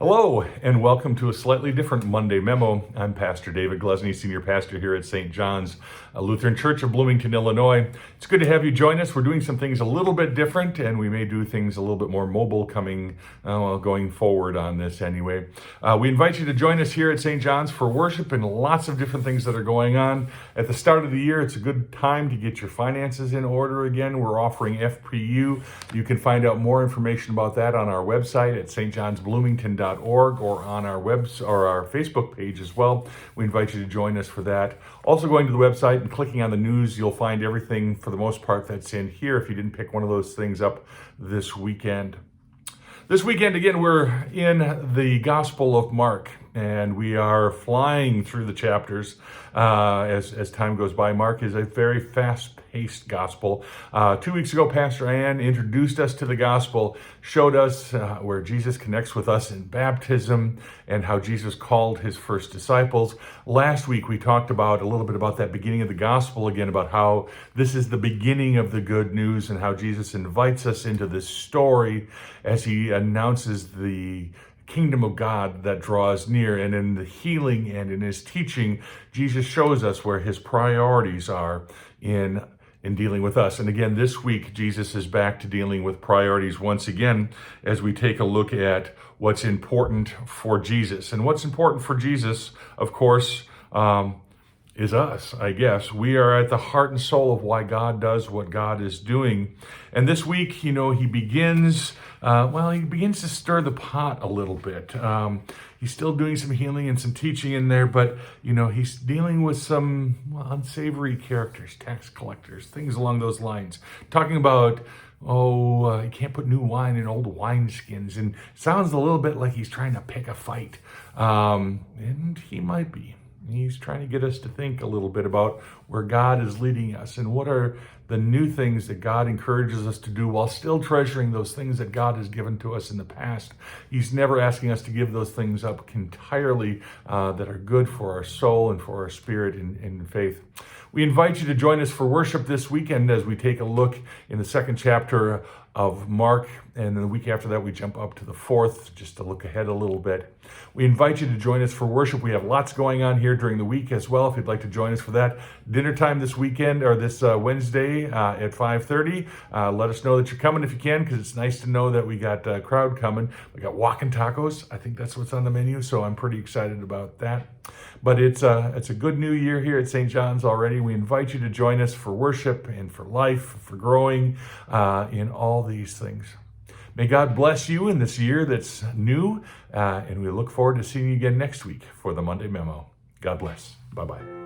Hello, and welcome to a slightly different Monday Memo. I'm Pastor David Glesney, Senior Pastor here at St. John's Lutheran Church of Bloomington, Illinois. It's good to have you join us. We're doing some things a little bit different, and we may do things a little bit more mobile going forward on this anyway. We invite you to join us here at St. John's for worship and lots of different things that are going on. At the start of the year, it's a good time to get your finances in order again. We're offering FPU. You can find out more information about that on our website at stjohnsbloomington.org or on our our Facebook page as well. We invite you to join us for that. Also going to the website and clicking on the news, you'll find everything for the most part that's in here if you didn't pick one of those things up this weekend. This weekend, again, we're in the Gospel of Mark, and we are flying through the chapters as time goes by. Mark is a very fast-paced gospel. 2 weeks ago, Pastor Ann introduced us to the gospel, showed us where Jesus connects with us in baptism and how Jesus called his first disciples. Last week, we talked about a little bit about that beginning of the gospel again, about how this is the beginning of the good news and how Jesus invites us into this story as he announces the kingdom of God that draws near. And in the healing and in his teaching, Jesus shows us where his priorities are in dealing with us. And again, this week, Jesus is back to dealing with priorities once again as we take a look at what's important for Jesus. And what's important for Jesus, of course, is us, I guess. We are at the heart and soul of why God does what God is doing. And this week, he begins to stir the pot a little bit. He's still doing some healing and some teaching in there, but, he's dealing with some unsavory characters, tax collectors, things along those lines. Talking about, you can't put new wine in old wineskins. And it sounds a little bit like he's trying to pick a fight. And he might be. He's trying to get us to think a little bit about where God is leading us and what are the new things that God encourages us to do while still treasuring those things that God has given to us in the past. He's never asking us to give those things up entirely that are good for our soul and for our spirit in faith. We invite you to join us for worship this weekend as we take a look in the second chapter of Mark, and then the week after that we jump up to the fourth just to look ahead a little bit. We invite you to join us for worship. We have lots going on here during the week as well if you'd like to join us for that. Dinner time this weekend or this Wednesday at 5:30. Let us know that you're coming if you can, because it's nice to know that we got a crowd coming. We got walking tacos. I think that's what's on the menu, so I'm pretty excited about that. But it's a good new year here at St. John's already. We invite you to join us for worship and for life, for growing in all these things. May God bless you in this year that's new, and we look forward to seeing you again next week for the Monday Memo. God bless. Bye-bye.